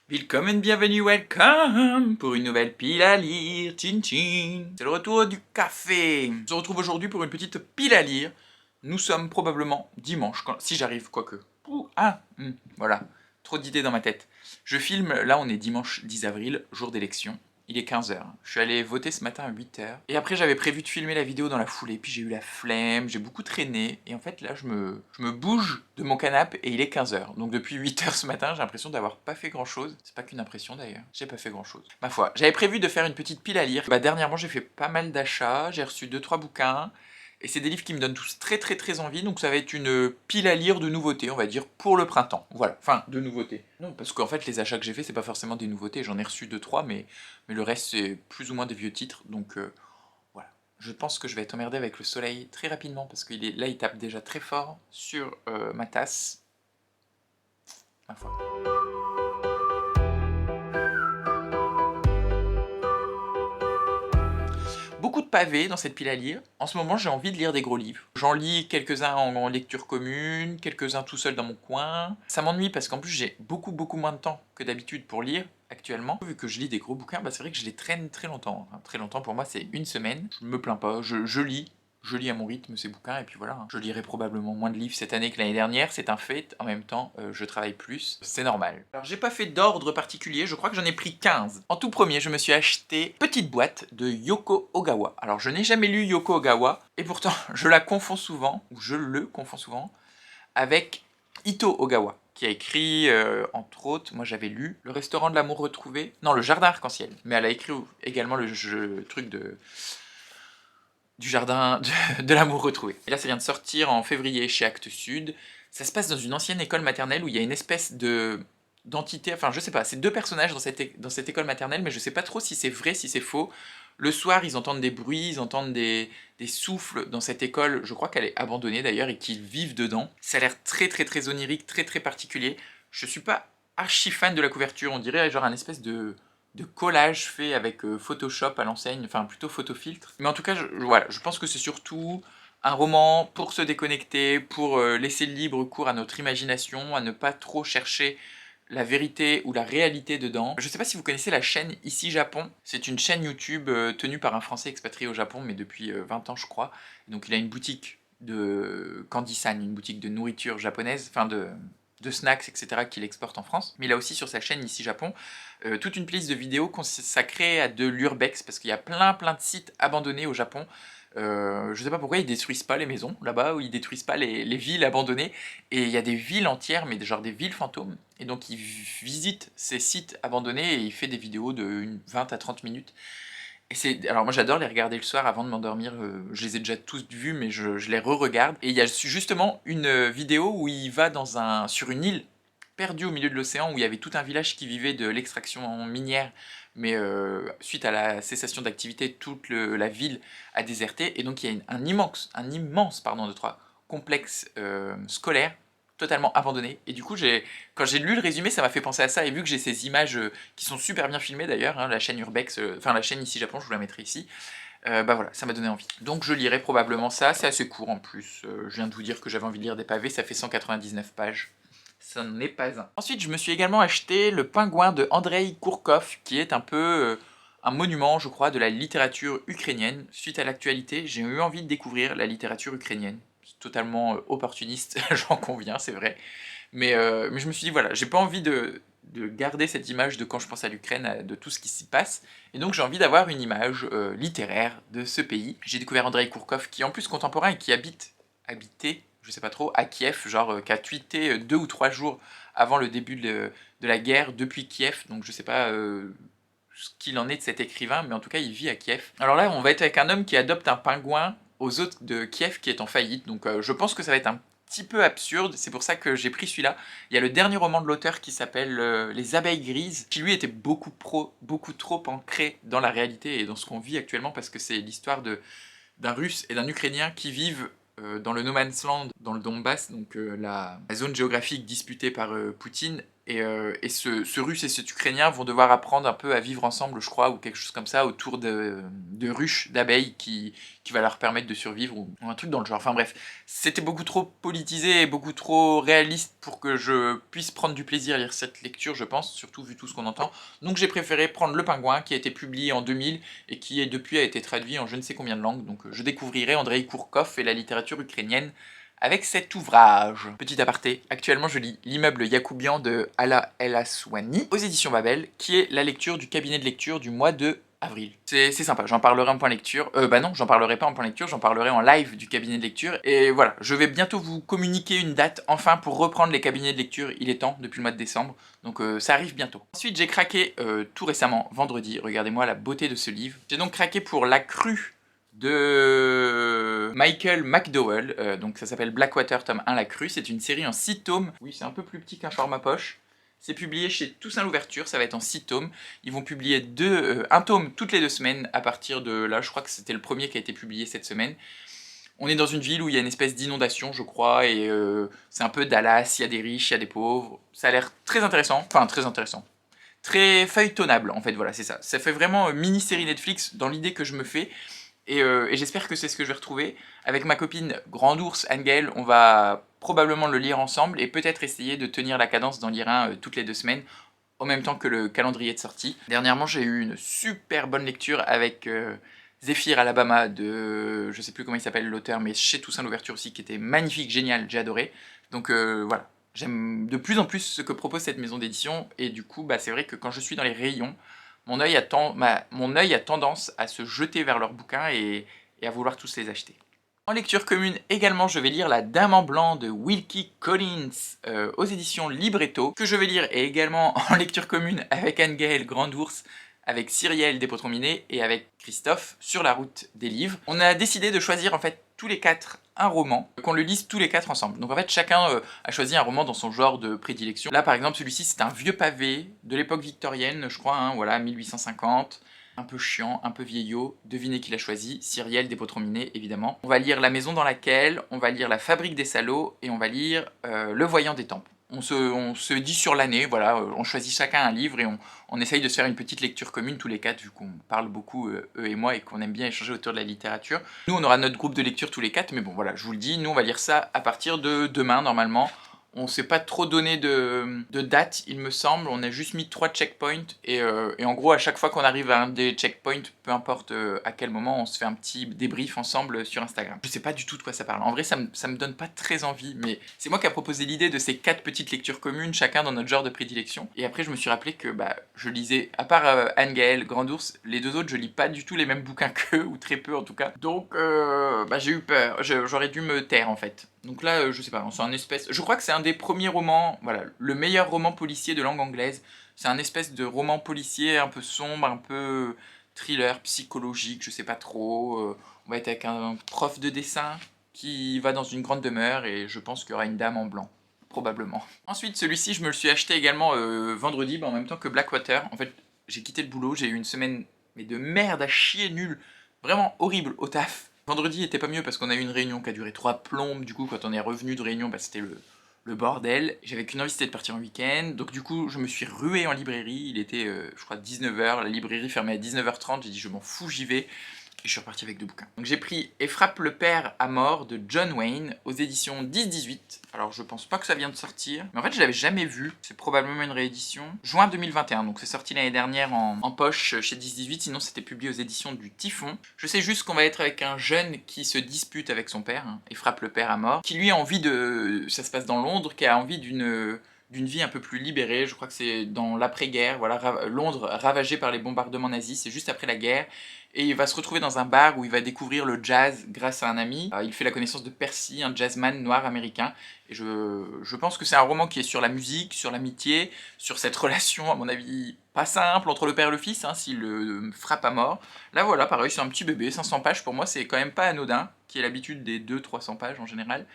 Willkommen, bienvenue, welcome pour une nouvelle pile à lire, tchin tchin. C'est le retour du café. On se retrouve aujourd'hui pour une petite pile à lire. Nous sommes probablement dimanche, si j'arrive, quoique. Voilà, trop d'idées dans ma tête. Je filme, là on est dimanche 10 avril, jour d'élection. Il est 15 h. Je suis allé voter ce matin à 8 h. Et après j'avais prévu de filmer la vidéo dans la foulée, puis j'ai eu la flemme, j'ai beaucoup traîné. Et en fait là je me bouge de mon canapé et il est 15 h. Donc depuis 8 h ce matin, j'ai l'impression d'avoir pas fait grand chose. C'est pas qu'une impression d'ailleurs, j'ai pas fait grand chose. Ma foi, j'avais prévu de faire une petite pile à lire. Dernièrement j'ai fait pas mal d'achats, j'ai reçu 2-3 bouquins. Et c'est des livres qui me donnent tous très envie, donc ça va être une pile à lire de nouveautés, on va dire, pour le printemps. Voilà, enfin, de nouveautés. Non, parce qu'en fait, les achats que j'ai faits, c'est pas forcément des nouveautés, j'en ai reçu 2-3, mais le reste, c'est plus ou moins des vieux titres, donc voilà. Je pense que je vais être emmerdé avec le soleil très rapidement, parce que là, il tape déjà très fort sur ma tasse. Ma foi. Beaucoup de pavés dans cette pile à lire. En ce moment, j'ai envie de lire des gros livres. J'en lis quelques-uns en lecture commune, quelques-uns tout seul dans mon coin. Ça m'ennuie parce qu'en plus, j'ai beaucoup moins de temps que d'habitude pour lire actuellement. Vu que je lis des gros bouquins, c'est vrai que je les traîne très longtemps. Enfin, très longtemps, pour moi, c'est une semaine. Je me plains pas, je lis. Je lis à mon rythme ces bouquins, et puis voilà. Je lirai probablement moins de livres cette année que l'année dernière, c'est un fait. En même temps, je travaille plus, c'est normal. Alors j'ai pas fait d'ordre particulier, je crois que j'en ai pris 15. En tout premier, je me suis acheté petite boîte de Yoko Ogawa. Alors je n'ai jamais lu Yoko Ogawa, et pourtant je la confonds souvent, ou je le confonds souvent, avec Ito Ogawa, qui a écrit, entre autres, moi j'avais lu Le restaurant de l'amour retrouvé, non, Le jardin arc-en-ciel, mais elle a écrit également le truc du jardin de l'amour retrouvé. Et là, ça vient de sortir en février chez Actes Sud. Ça se passe dans une ancienne école maternelle où il y a une espèce d'entité, enfin je sais pas, c'est deux personnages dans cette école maternelle, mais je sais pas trop si c'est vrai, si c'est faux. Le soir, ils entendent des bruits, ils entendent des souffles dans cette école, je crois qu'elle est abandonnée d'ailleurs, et qu'ils vivent dedans. Ça a l'air très onirique, très particulier. Je suis pas archi fan de la couverture, on dirait genre un espèce de collage fait avec Photoshop à l'enseigne, enfin plutôt photofiltre. Mais en tout cas, voilà, je pense que c'est surtout un roman pour se déconnecter, pour laisser le libre cours à notre imagination, à ne pas trop chercher la vérité ou la réalité dedans. Je sais pas si vous connaissez la chaîne Ici Japon, c'est une chaîne YouTube tenue par un Français expatrié au Japon, mais depuis 20 ans je crois. Donc il a une boutique de Candy-san, une boutique de nourriture japonaise, enfin de snacks, etc. qu'il exporte en France. Mais il a aussi sur sa chaîne Ici Japon toute une playlist de vidéos consacrée à de l'urbex, parce qu'il y a plein de sites abandonnés au Japon. Je sais pas pourquoi ils détruisent pas les maisons là-bas, ou ils détruisent pas les villes abandonnées, et il y a des villes entières, mais genre des villes fantômes, et donc il visite ces sites abandonnés et il fait des vidéos de 20 à 30 minutes. Alors moi j'adore les regarder le soir avant de m'endormir, je les ai déjà tous vus, mais je les re-regarde. Et il y a justement une vidéo où il va sur une île perdue au milieu de l'océan, où il y avait tout un village qui vivait de l'extraction minière, mais suite à la cessation d'activité, toute la ville a déserté, et donc il y a un immense complexe scolaire totalement abandonné. Et du coup, quand j'ai lu le résumé, ça m'a fait penser à ça, et vu que j'ai ces images qui sont super bien filmées d'ailleurs, hein, la chaîne Urbex, enfin la chaîne Ici Japon, je vous la mettrai ici, bah voilà, ça m'a donné envie. Donc je lirai probablement ça, c'est assez court en plus, je viens de vous dire que j'avais envie de lire des pavés, ça fait 199 pages. Ça n'en est pas un. Ensuite, je me suis également acheté Le Pingouin de Andrei Kourkov, qui est un peu un monument, je crois, de la littérature ukrainienne. Suite à l'actualité, j'ai eu envie de découvrir la littérature ukrainienne. C'est totalement opportuniste, j'en conviens, c'est vrai. Mais je me suis dit, voilà, j'ai pas envie de garder cette image de quand je pense à l'Ukraine, de tout ce qui s'y passe, et donc j'ai envie d'avoir une image littéraire de ce pays. J'ai découvert Andrei Kourkov, qui est en plus contemporain et qui habitait, je sais pas trop, à Kiev, genre qui a tweeté 2 ou 3 jours avant le début de la guerre depuis Kiev, donc je sais pas ce qu'il en est de cet écrivain, mais en tout cas il vit à Kiev. Alors là, on va être avec un homme qui adopte un pingouin aux hôtes de Kiev qui est en faillite, donc je pense que ça va être un petit peu absurde, c'est pour ça que j'ai pris celui-là. Il y a le dernier roman de l'auteur qui s'appelle Les abeilles grises, qui lui était beaucoup trop ancré dans la réalité et dans ce qu'on vit actuellement, parce que c'est l'histoire d'un Russe et d'un Ukrainien qui vivent dans le No Man's Land, dans le Donbass, donc la zone géographique disputée par Poutine, et ce russe et cet ukrainien vont devoir apprendre un peu à vivre ensemble, je crois, ou quelque chose comme ça, autour de ruches d'abeilles qui va leur permettre de survivre, ou un truc dans le genre. Enfin bref, c'était beaucoup trop politisé et beaucoup trop réaliste pour que je puisse prendre du plaisir à lire cette lecture, je pense, surtout vu tout ce qu'on entend. Donc j'ai préféré prendre Le Pingouin, qui a été publié en 2000 et qui depuis a été traduit en je ne sais combien de langues. Donc je découvrirai Andrei Kourkov et la littérature ukrainienne avec cet ouvrage. Petit aparté, actuellement je lis L'immeuble Yacoubian de Alla El Aswani aux éditions Babel, qui est la lecture du cabinet de lecture du mois de avril. C'est sympa, j'en parlerai en point lecture. Bah non, j'en parlerai pas en point lecture, j'en parlerai en live du cabinet de lecture. Et voilà, je vais bientôt vous communiquer une date, enfin, pour reprendre les cabinets de lecture. Il est temps, depuis le mois de décembre, donc ça arrive bientôt. Ensuite, j'ai craqué tout récemment, vendredi, regardez-moi la beauté de ce livre. J'ai donc craqué pour La Crue de Michael McDowell, donc ça s'appelle Blackwater tome 1 La Crue, c'est une série en 6 tomes, oui c'est un peu plus petit qu'un format poche, c'est publié chez Toussaint Louverture, ça va être en 6 tomes, ils vont publier un tome toutes les 2 semaines à partir de là, je crois que c'était le premier qui a été publié cette semaine. On est dans une ville où il y a une espèce d'inondation je crois, et c'est un peu Dallas, il y a des riches, il y a des pauvres, ça a l'air très intéressant, très feuilletonnable en fait, voilà c'est ça, ça fait vraiment mini-série Netflix dans l'idée que je me fais. Et j'espère que c'est ce que je vais retrouver. Avec ma copine Grand Ours, Anne-Gaëlle, on va probablement le lire ensemble et peut-être essayer de tenir la cadence d'en lire un toutes les 2 semaines, en même temps que le calendrier de sortie. Dernièrement, j'ai eu une super bonne lecture avec Zephyr Alabama de... je sais plus comment il s'appelle l'auteur, mais chez Toussaint Louverture aussi, qui était magnifique, génial, j'ai adoré. Donc voilà, j'aime de plus en plus ce que propose cette maison d'édition, et du coup, bah, c'est vrai que quand je suis dans les rayons, mon œil a tendance à se jeter vers leurs bouquins et à vouloir tous les acheter. En lecture commune également, je vais lire La Dame en Blanc de Wilkie Collins aux éditions Libretto, que je vais lire également en lecture commune avec Anne-Gaëlle Grand Ours, avec Cyrielle Despotrominé et avec Christophe sur la route des livres. On a décidé de choisir en fait tous les 4 un roman, qu'on le lise tous les 4 ensemble. Donc en fait chacun a choisi un roman dans son genre de prédilection. Là par exemple celui-ci c'est un vieux pavé de l'époque victorienne je crois, hein, voilà 1850. Un peu chiant, un peu vieillot, devinez qui l'a choisi, Cyrielle Despotrominé évidemment. On va lire La Maison dans laquelle, on va lire La Fabrique des salauds et on va lire Le Voyant des tempes. On se dit sur l'année, voilà, on choisit chacun un livre et on essaye de se faire une petite lecture commune tous les 4 vu qu'on parle beaucoup eux et moi et qu'on aime bien échanger autour de la littérature. Nous on aura notre groupe de lecture tous les 4, mais bon voilà, je vous le dis, nous on va lire ça à partir de demain normalement. On s'est pas trop donné de date, il me semble, on a juste mis 3 checkpoints, et en gros à chaque fois qu'on arrive à un des checkpoints, peu importe à quel moment, on se fait un petit débrief ensemble sur Instagram. Je sais pas du tout de quoi ça parle, en vrai ça me donne pas très envie, mais c'est moi qui a proposé l'idée de ces 4 petites lectures communes, chacun dans notre genre de prédilection, et après je me suis rappelé que bah, je lisais, à part Anne-Gaëlle, Grand Ours, les 2 autres je lis pas du tout les mêmes bouquins qu'eux, ou très peu en tout cas, donc bah, j'ai eu peur, j'aurais dû me taire en fait. Donc là, je sais pas, c'est un espèce... Je crois que c'est un des premiers romans, voilà, le meilleur roman policier de langue anglaise. C'est un espèce de roman policier un peu sombre, un peu thriller, psychologique, je sais pas trop. On va être avec un prof de dessin qui va dans une grande demeure et je pense qu'il y aura une dame en blanc, probablement. Ensuite, celui-ci, je me le suis acheté également vendredi, en même temps que Blackwater. En fait, j'ai quitté le boulot, j'ai eu une semaine mais de merde à chier nulle, vraiment horrible au taf. Vendredi était pas mieux parce qu'on a eu une réunion qui a duré 3 plombes, du coup quand on est revenu de réunion, bah, c'était le bordel. J'avais qu'une envie, c'était de partir en week-end, donc du coup je me suis rué en librairie, il était je crois 19h, la librairie fermait à 19h30, j'ai dit je m'en fous, j'y vais. Et je suis reparti avec 2 bouquins. Donc j'ai pris Et frappe le père à mort de John Wayne aux éditions 10-18. Alors je pense pas que ça vient de sortir, mais en fait je l'avais jamais vu, c'est probablement une réédition. Juin 2021, donc c'est sorti l'année dernière en poche chez 10-18, sinon c'était publié aux éditions du Typhon. Je sais juste qu'on va être avec un jeune qui se dispute avec son père, hein, et frappe le père à mort, qui lui a envie de... ça se passe dans Londres, qui a envie d'une vie un peu plus libérée, je crois que c'est dans l'après-guerre, voilà, Londres ravagé par les bombardements nazis, c'est juste après la guerre, et il va se retrouver dans un bar où il va découvrir le jazz grâce à un ami. Il fait la connaissance de Percy, un jazzman noir américain, et je pense que c'est un roman qui est sur la musique, sur l'amitié, sur cette relation, à mon avis, pas simple entre le père et le fils, hein, s'il le frappe à mort. Là voilà, pareil, c'est un petit bébé, 500 pages, pour moi c'est quand même pas anodin, qui est l'habitude des 200-300 pages en général,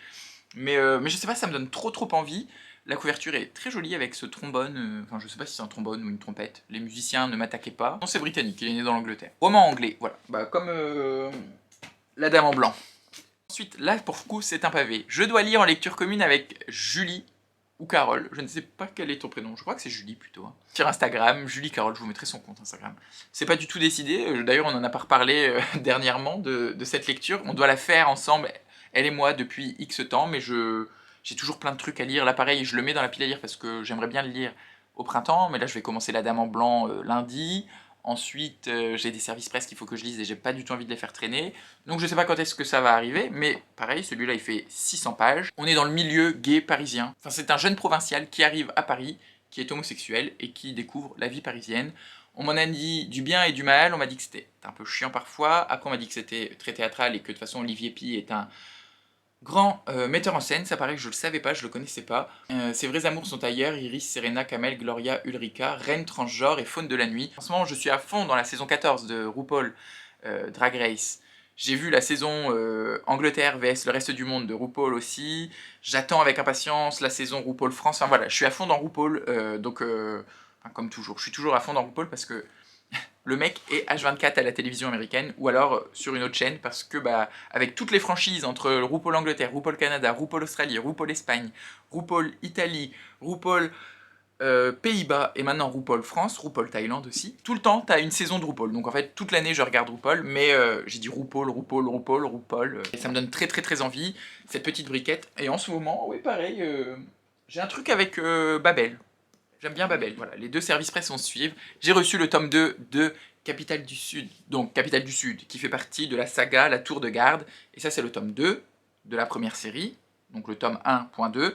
mais je sais pas, ça me donne trop envie. La couverture est très jolie avec ce trombone, enfin je sais pas si c'est un trombone ou une trompette, les musiciens ne m'attaquaient pas. Non, c'est britannique, il est né dans l'Angleterre. Roman anglais, voilà, bah comme La Dame en Blanc. Ensuite, là pour le coup c'est un pavé. Je dois lire en lecture commune avec Julie, ou Carole, je ne sais pas quel est ton prénom, je crois que c'est Julie plutôt. Hein. Sur Instagram, Julie Carole, je vous mettrai son compte Instagram. C'est pas du tout décidé, d'ailleurs on en a pas reparlé dernièrement de cette lecture, on doit la faire ensemble, elle et moi, depuis X temps, mais j'ai toujours plein de trucs à lire. Là pareil, je le mets dans la pile à lire parce que j'aimerais bien le lire au printemps, mais là je vais commencer La Dame en Blanc lundi. Ensuite, j'ai des services presse qu'il faut que je lise et j'ai pas du tout envie de les faire traîner. Donc je sais pas quand est-ce que ça va arriver, mais pareil, celui-là il fait 600 pages. On est dans le milieu gay parisien. Enfin, c'est un jeune provincial qui arrive à Paris, qui est homosexuel et qui découvre la vie parisienne. On m'en a dit du bien et du mal, on m'a dit que c'était un peu chiant parfois, après on m'a dit que c'était très théâtral et que de toute façon Olivier Py est un grand metteur en scène, ça paraît que je le savais pas, je le connaissais pas. Ses vrais amours sont ailleurs, Iris, Serena, Kamel, Gloria, Ulrika, reine transgenre et faune de la nuit. En ce moment, je suis à fond dans la saison 14 de RuPaul Drag Race. J'ai vu la saison Angleterre vs le reste du monde de RuPaul aussi. J'attends avec impatience la saison RuPaul France. Enfin voilà, je suis à fond dans RuPaul, enfin, comme toujours, je suis toujours à fond dans RuPaul parce que le mec est H24 à la télévision américaine ou alors sur une autre chaîne parce que bah avec toutes les franchises entre RuPaul Angleterre, RuPaul Canada, RuPaul Australie, RuPaul Espagne, RuPaul Italie, RuPaul Pays-Bas et maintenant RuPaul France, RuPaul Thaïlande aussi, tout le temps t'as une saison de RuPaul. Donc en fait toute l'année je regarde RuPaul, mais j'ai dit RuPaul, et ça me donne très envie, cette petite briquette. Et en ce moment, ouais pareil, j'ai un truc avec Babel. J'aime bien Babel, voilà, les deux services presse on se suivent. J'ai reçu le tome 2 de Capitale du Sud, donc Capitale du Sud, qui fait partie de la saga La Tour de Garde, et ça c'est le tome 2 de la première série, donc le tome 1.2,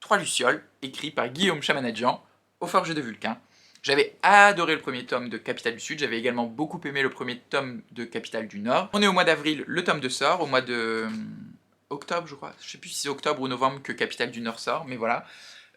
3 Lucioles, écrit par Guillaume Chamanadjian, aux Forges de Vulcain. J'avais adoré le premier tome de Capitale du Sud, j'avais également beaucoup aimé le premier tome de Capitale du Nord. On est au mois d'avril, le tome 2 sort, au mois de octobre je crois, je sais plus si c'est octobre ou novembre que Capitale du Nord sort, mais voilà.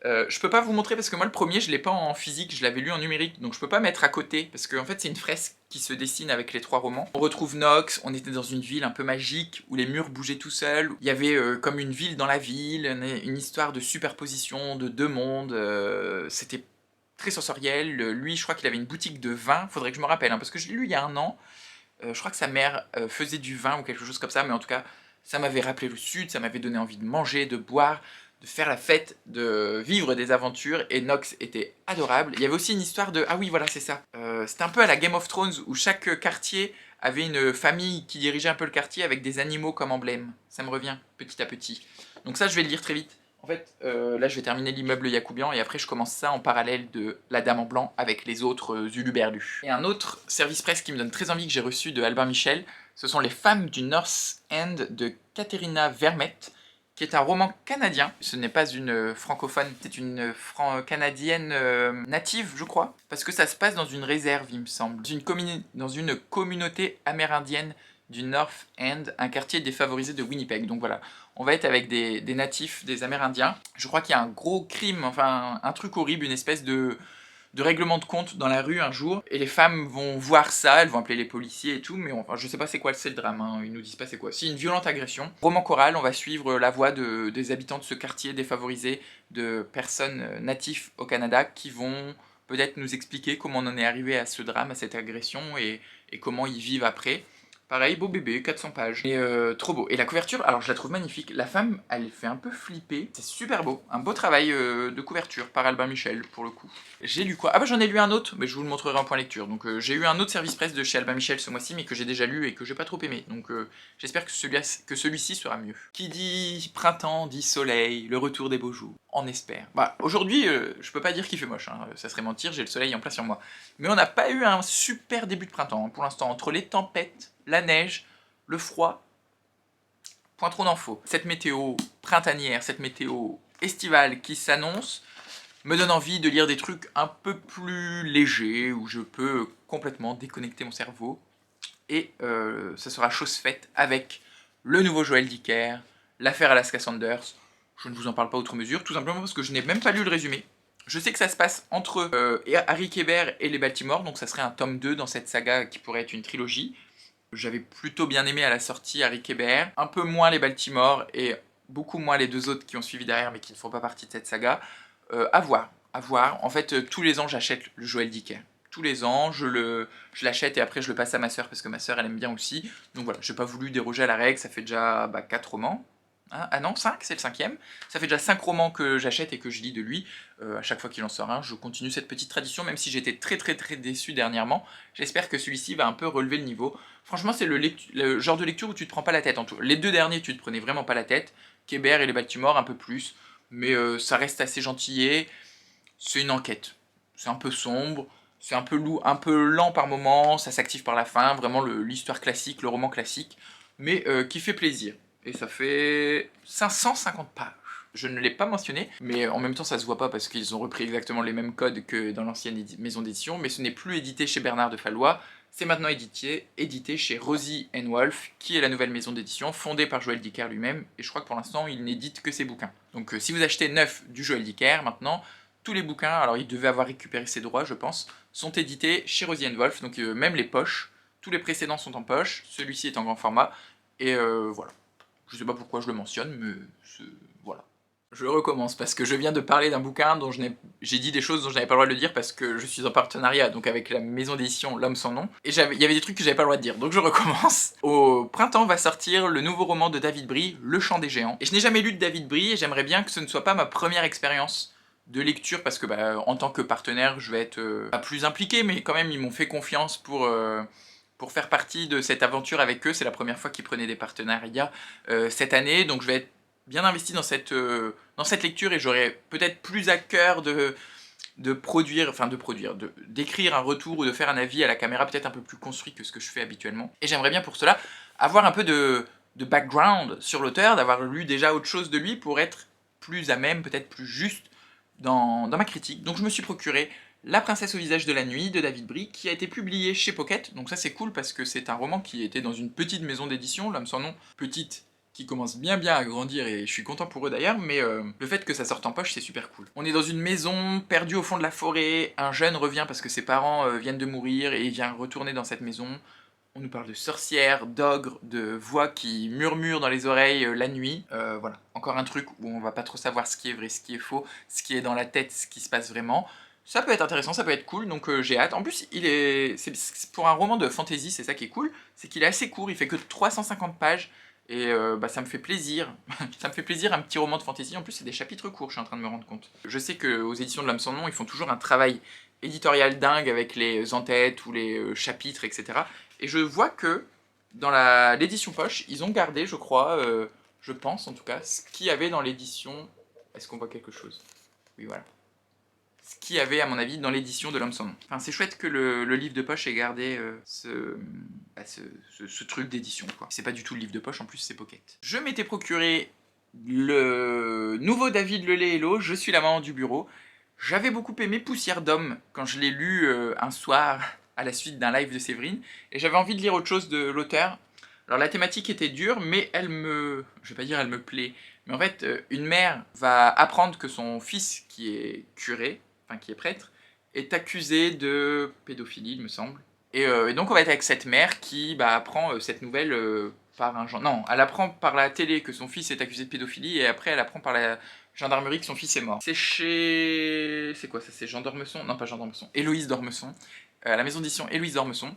Je peux pas vous montrer parce que moi le premier je l'ai pas en physique, je l'avais lu en numérique, donc je peux pas mettre à côté parce qu'en fait c'est une fresque qui se dessine avec les 3 romans. On retrouve Nox, on était dans une ville un peu magique où les murs bougeaient tout seuls, il y avait comme une ville dans la ville, une histoire de superposition de 2 mondes, c'était très sensoriel. Lui je crois qu'il avait une boutique de vin, faudrait que je me rappelle hein, parce que je l'ai lu il y a un an, je crois que sa mère faisait du vin ou quelque chose comme ça, mais en tout cas ça m'avait rappelé le sud, ça m'avait donné envie de manger, de boire, de faire la fête, de vivre des aventures, et Nox était adorable. Il y avait aussi une histoire de... Ah oui, voilà, c'est ça. C'était un peu à la Game of Thrones, où chaque quartier avait une famille qui dirigeait un peu le quartier avec des animaux comme emblème. Ça me revient, petit à petit. Donc ça, je vais le lire très vite. En fait, là, je vais terminer l'immeuble Yacoubian, et après, je commence ça en parallèle de La Dame en Blanc avec les autres Uluberlus. Et un autre service presse qui me donne très envie, que j'ai reçu de Albin Michel, ce sont Les Femmes du North End de Katharina Vermette, qui est un roman canadien. Ce n'est pas une francophone, c'est une canadienne native, je crois, parce que ça se passe dans une réserve, il me semble, dans une communauté amérindienne du North End, un quartier défavorisé de Winnipeg. Donc voilà, on va être avec des natifs, des Amérindiens. Je crois qu'il y a un gros crime, enfin un truc horrible, une espèce de règlement de compte dans la rue un jour, et les femmes vont voir ça, elles vont appeler les policiers et tout, mais enfin, je sais pas c'est quoi c'est le drame, hein, ils nous disent pas c'est quoi. C'est une violente agression. Roman choral, on va suivre la voix des habitants de ce quartier défavorisé, de personnes natifs au Canada, qui vont peut-être nous expliquer comment on en est arrivé à ce drame, à cette agression, et comment ils vivent après. Pareil, beau bébé, 400 pages. Et trop beau. Et la couverture, alors je la trouve magnifique. La femme, elle fait un peu flipper. C'est super beau. Un beau travail de couverture par Albin Michel, pour le coup. J'ai lu quoi? Ah bah j'en ai lu un autre, mais je vous le montrerai en point lecture. Donc j'ai eu un autre service presse de chez Albin Michel ce mois-ci, mais que j'ai déjà lu et que j'ai pas trop aimé. Donc j'espère que celui-ci sera mieux. Qui dit printemps dit soleil, le retour des beaux jours. On espère. Bah aujourd'hui, je peux pas dire qu'il fait moche, hein. Ça serait mentir, j'ai le soleil en plein sur moi. Mais on n'a pas eu un super début de printemps, hein, pour l'instant, entre les tempêtes, la neige, le froid, point trop d'infos. Cette météo printanière, cette météo estivale qui s'annonce, me donne envie de lire des trucs un peu plus légers, où je peux complètement déconnecter mon cerveau. Et ça sera chose faite avec le nouveau Joël Dicker, l'affaire Alaska Sanders. Je ne vous en parle pas outre mesure, tout simplement parce que je n'ai même pas lu le résumé. Je sais que ça se passe entre Harry Kéber et les Baltimore, donc ça serait un tome 2 dans cette saga qui pourrait être une trilogie. J'avais plutôt bien aimé à la sortie Harry Kéber, un peu moins les Baltimore et beaucoup moins les deux autres qui ont suivi derrière mais qui ne font pas partie de cette saga. À voir, à voir. En fait, tous les ans j'achète le Joël Dicker. Tous les ans, je l'achète et après je le passe à ma soeur parce que ma soeur elle aime bien aussi. Donc voilà, j'ai pas voulu déroger à la règle, ça fait déjà 4 romans. Hein, ah non, 5, c'est le 5e. Ça fait déjà 5 romans que j'achète et que je lis de lui. À chaque fois qu'il en sort un, je continue cette petite tradition, même si j'étais très déçu dernièrement. J'espère que celui-ci va un peu relever le niveau. Franchement, c'est le genre de lecture où tu te prends pas la tête en tout. Les 2 derniers, tu te prenais vraiment pas la tête. Kébert et les Baltimore, un peu plus. Mais ça reste assez gentillé. C'est une enquête. C'est un peu sombre. C'est un peu lent par moment. Ça s'active par la fin. Vraiment l'histoire classique, le roman classique. Mais qui fait plaisir. Et ça fait 550 pages. Je ne l'ai pas mentionné, mais en même temps ça se voit pas parce qu'ils ont repris exactement les mêmes codes que dans l'ancienne maison d'édition, mais ce n'est plus édité chez Bernard de Fallois, c'est maintenant édité chez Rosie Wolf, qui est la nouvelle maison d'édition, fondée par Joël Dicker lui-même, et je crois que pour l'instant il n'édite que ses bouquins. Donc si vous achetez neuf du Joël Dicker, maintenant, tous les bouquins, alors il devait avoir récupéré ses droits je pense, sont édités chez Rosie Wolf, donc même les poches, tous les précédents sont en poche, celui-ci est en grand format, et voilà. Je sais pas pourquoi je le mentionne, mais voilà. Je recommence parce que je viens de parler d'un bouquin dont j'ai dit des choses dont je n'avais pas le droit de le dire parce que je suis en partenariat donc avec la maison d'édition L'Homme sans nom, et il y avait des trucs que j'avais pas le droit de dire, donc je recommence. Au printemps va sortir le nouveau roman de David Brie, Le Chant des Géants, et je n'ai jamais lu de David Brie et j'aimerais bien que ce ne soit pas ma première expérience de lecture parce que en tant que partenaire je vais être pas plus impliqué, mais quand même ils m'ont fait confiance pour faire partie de cette aventure avec eux. C'est la première fois qu'ils prenaient des partenariats cette année, donc je vais être bien investi dans cette lecture et j'aurai peut-être plus à cœur d'écrire un retour ou de faire un avis à la caméra peut-être un peu plus construit que ce que je fais habituellement. Et j'aimerais bien pour cela avoir un peu de background sur l'auteur, d'avoir lu déjà autre chose de lui pour être plus à même, peut-être plus juste dans ma critique. Donc je me suis procuré La Princesse au visage de la nuit de David Brie, qui a été publié chez Pocket, donc ça c'est cool parce que c'est un roman qui était dans une petite maison d'édition, L'Homme sans nom, petite, qui commence bien à grandir et je suis content pour eux d'ailleurs, mais le fait que ça sorte en poche c'est super cool. On est dans une maison perdue au fond de la forêt, un jeune revient parce que ses parents viennent de mourir et il vient retourner dans cette maison. On nous parle de sorcières, d'ogres, de voix qui murmurent dans les oreilles la nuit. Voilà, encore un truc où on va pas trop savoir ce qui est vrai, ce qui est faux, ce qui est dans la tête, ce qui se passe vraiment. Ça peut être intéressant, ça peut être cool, donc j'ai hâte. En plus, c'est pour un roman de fantasy, c'est ça qui est cool, c'est qu'il est assez court, il fait que 350 pages, et ça me fait plaisir. Ça me fait plaisir un petit roman de fantasy, en plus c'est des chapitres courts, je suis en train de me rendre compte. Je sais qu'aux éditions de L'Homme sans nom, ils font toujours un travail éditorial dingue avec les en-têtes ou les chapitres, etc. Et je vois que dans l'édition poche, ils ont gardé, je crois, je pense en tout cas, ce qu'il y avait dans l'édition... Est-ce qu'on voit quelque chose? Oui, voilà. Ce qu'il y avait, à mon avis, dans l'édition de L'Homme sans nom. Enfin, c'est chouette que le livre de poche ait gardé ce truc d'édition, quoi. C'est pas du tout le livre de poche, en plus c'est Pocket. Je m'étais procuré le nouveau David Lelay Hello, Je suis la maman du bureau. J'avais beaucoup aimé Poussière d'homme quand je l'ai lu un soir à la suite d'un live de Séverine, et j'avais envie de lire autre chose de l'auteur. Alors la thématique était dure, mais je vais pas dire elle me plaît, mais en fait, une mère va apprendre que son fils, qui est curé, enfin qui est prêtre, est accusé de pédophilie, il me semble. Et donc on va être avec cette mère qui apprend cette nouvelle par un genre... Non, elle apprend par la télé que son fils est accusé de pédophilie, et après elle apprend par la gendarmerie que son fils est mort. C'est chez... C'est quoi ça? C'est Jean d'Ormesson? Non, pas Jean d'Ormesson. Héloïse d'Ormesson. La maison d'édition Héloïse d'Ormesson.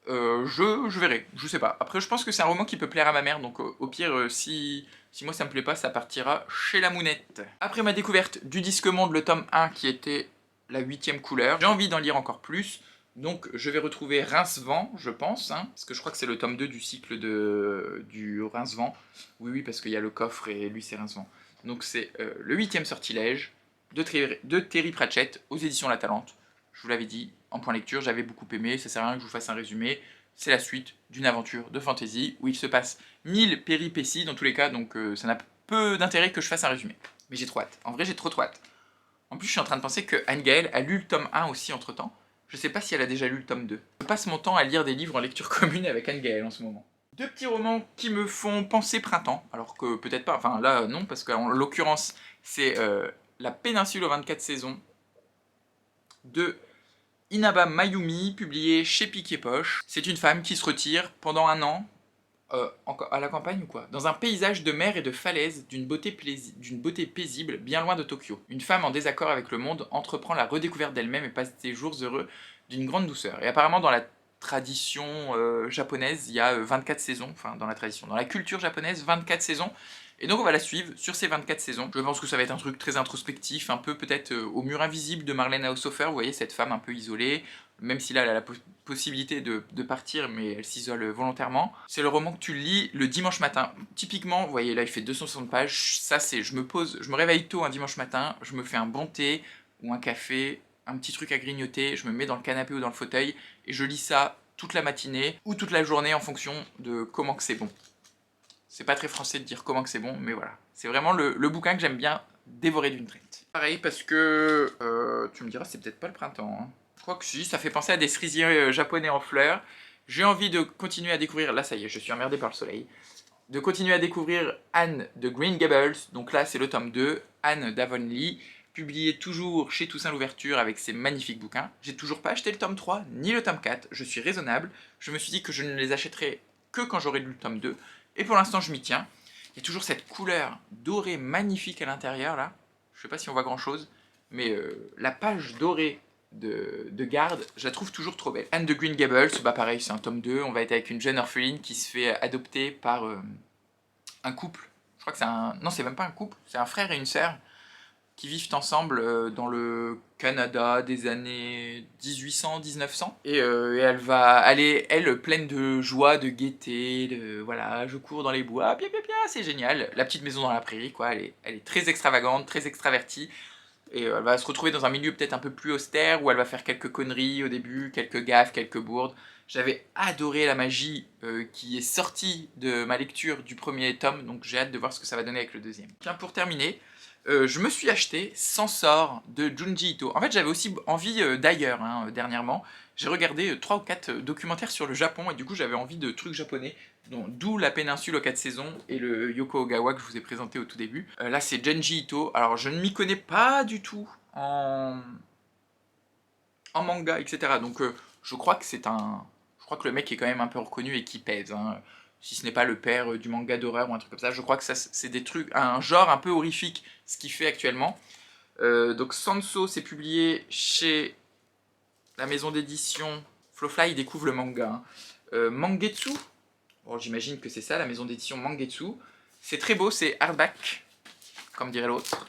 Je verrai, je sais pas. Après, je pense que c'est un roman qui peut plaire à ma mère, donc au pire, si moi ça me plaît pas, ça partira chez la Mounette. Après ma découverte du Disque Monde, le tome 1, qui était la 8ème couleur, j'ai envie d'en lire encore plus, donc je vais retrouver Rincevent, je pense, hein, parce que je crois que c'est le tome 2 du cycle du Rincevent. Oui, parce qu'il y a le coffre et lui c'est Rincevent. Donc c'est le 8ème sortilège de Terry Pratchett aux éditions La Talente. Je vous l'avais dit, en point lecture, j'avais beaucoup aimé, ça sert à rien que je vous fasse un résumé. C'est la suite d'une aventure de fantasy où il se passe 1000 péripéties dans tous les cas, donc ça n'a peu d'intérêt que je fasse un résumé. Mais j'ai trop hâte, en vrai j'ai trop hâte. En plus je suis en train de penser que Anne-Gaëlle a lu le tome 1 aussi entre temps. Je sais pas si elle a déjà lu le tome 2. Je passe mon temps à lire des livres en lecture commune avec Anne-Gaëlle en ce moment. Deux petits romans qui me font penser printemps, alors que peut-être pas, enfin là non, parce qu'en l'occurrence c'est La péninsule aux 24 saisons de Inaba Mayumi, publié chez Piquet Poche. C'est une femme qui se retire pendant un an, à la campagne ou quoi, dans un paysage de mer et de falaises d'une beauté paisible, bien loin de Tokyo. Une femme en désaccord avec le monde entreprend la redécouverte d'elle-même et passe des jours heureux d'une grande douceur. Et apparemment dans la tradition japonaise, il y a 24 saisons, enfin dans la tradition, dans la culture japonaise, 24 saisons, Et donc on va la suivre sur ces 24 saisons. Je pense que ça va être un truc très introspectif, un peu peut-être au mur invisible de Marlène Haushofer, vous voyez cette femme un peu isolée, même si là elle a la possibilité de partir, mais elle s'isole volontairement. C'est le roman que tu lis le dimanche matin. Typiquement, vous voyez là il fait 260 pages, ça c'est, je me réveille tôt un dimanche matin, je me fais un bon thé ou un café, un petit truc à grignoter, je me mets dans le canapé ou dans le fauteuil, et je lis ça toute la matinée ou toute la journée en fonction de comment que c'est bon. C'est pas très français de dire comment que c'est bon, mais voilà. C'est vraiment le bouquin que j'aime bien dévorer d'une traite. Pareil parce que, tu me diras, c'est peut-être pas le printemps. Hein. Je crois que si, ça fait penser à des cerisiers japonais en fleurs. J'ai envie de continuer à découvrir, là ça y est, je suis emmerdé par le soleil, de continuer à découvrir Anne de Green Gables. Donc là c'est le tome 2, Anne d'Avonlea, publié toujours chez Toussaint Louverture avec ses magnifiques bouquins. J'ai toujours pas acheté le tome 3, ni le tome 4, je suis raisonnable. Je me suis dit que je ne les achèterais que quand j'aurai lu le tome 2. Et pour l'instant, je m'y tiens. Il y a toujours cette couleur dorée magnifique à l'intérieur, là. Je sais pas si on voit grand-chose, mais la page dorée de garde, je la trouve toujours trop belle. Anne de Green Gables, bah pareil, c'est un tome 2. On va être avec une jeune orpheline qui se fait adopter par un couple. Je crois que c'est un... Non, c'est même pas un couple, c'est un frère et une sœur qui vivent ensemble dans le Canada des années 1800-1900. Et elle va aller, elle, pleine de joie, de gaieté, de voilà, je cours dans les bois, pia pia pia, c'est génial. La petite maison dans la prairie, quoi, elle est très extravagante, très extravertie. Et elle va se retrouver dans un milieu peut-être un peu plus austère, où elle va faire quelques conneries au début, quelques gaffes, quelques bourdes. J'avais adoré la magie qui est sortie de ma lecture du premier tome, donc j'ai hâte de voir ce que ça va donner avec le deuxième. Tiens, pour terminer, je me suis acheté Sansor de Junji Ito. En fait, j'avais aussi envie d'ailleurs, hein, dernièrement. J'ai regardé 3 ou 4 documentaires sur le Japon, et du coup j'avais envie de trucs japonais. D'où la péninsule aux 4 saisons et le Yoko Ogawa que je vous ai présenté au tout début. Là c'est Junji Ito. Alors je ne m'y connais pas du tout en manga, etc. Donc je crois que c'est un... Je crois que le mec est quand même un peu reconnu et qui pèse. Hein. Si ce n'est pas le père du manga d'horreur ou un truc comme ça. Je crois que ça c'est des trucs, un genre un peu horrifique, ce qu'il fait actuellement. Donc Sanso c'est publié chez la maison d'édition Flowfly, il découvre le manga. Hein. Mangetsu. Bon, j'imagine que c'est ça, la maison d'édition Mangetsu. C'est très beau, c'est hardback, comme dirait l'autre.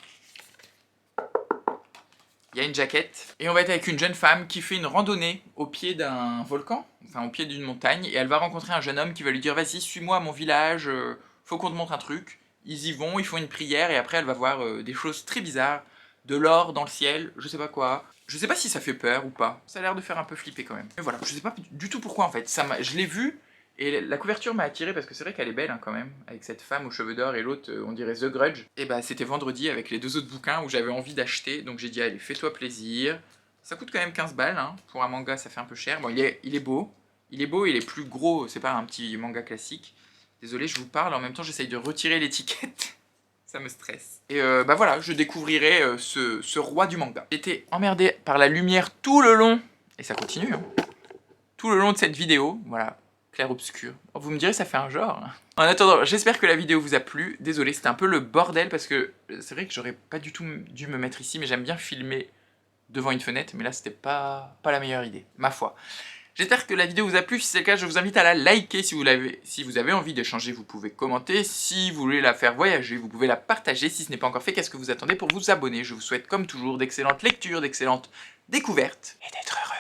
Il y a une jaquette. Et on va être avec une jeune femme qui fait une randonnée au pied d'un volcan, enfin au pied d'une montagne, et elle va rencontrer un jeune homme qui va lui dire « Vas-y, suis-moi à mon village, faut qu'on te montre un truc ». Ils y vont, ils font une prière, et après elle va voir des choses très bizarres. De l'or dans le ciel, je sais pas quoi. Je sais pas si ça fait peur ou pas. Ça a l'air de faire un peu flipper quand même. Mais voilà, je sais pas du tout pourquoi en fait. Je l'ai vu, et la couverture m'a attiré parce que c'est vrai qu'elle est belle hein, quand même, avec cette femme aux cheveux d'or et l'autre, on dirait The Grudge. Et bah c'était vendredi avec les 2 autres bouquins où j'avais envie d'acheter, donc j'ai dit allez, fais-toi plaisir. Ça coûte quand même 15 balles, hein. Pour un manga ça fait un peu cher. Bon, il est beau, il est plus gros, c'est pas un petit manga classique. Désolé, je vous parle, en même temps j'essaye de retirer l'étiquette. Ça me stresse. Et bah voilà, je découvrirai ce roi du manga. J'étais emmerdé par la lumière tout le long, et ça continue, hein, tout le long de cette vidéo, voilà. Clair-obscur. Oh, vous me direz, ça fait un genre. En attendant, j'espère que la vidéo vous a plu. Désolé, c'était un peu le bordel parce que c'est vrai que j'aurais pas du tout dû me mettre ici, mais j'aime bien filmer devant une fenêtre, mais là c'était pas la meilleure idée, ma foi. J'espère que la vidéo vous a plu. Si c'est le cas, je vous invite à la liker si vous avez envie d'échanger, vous pouvez commenter. Si vous voulez la faire voyager, vous pouvez la partager. Si ce n'est pas encore fait, qu'est-ce que vous attendez pour vous abonner? Je vous souhaite comme toujours d'excellentes lectures, d'excellentes découvertes et d'être heureux.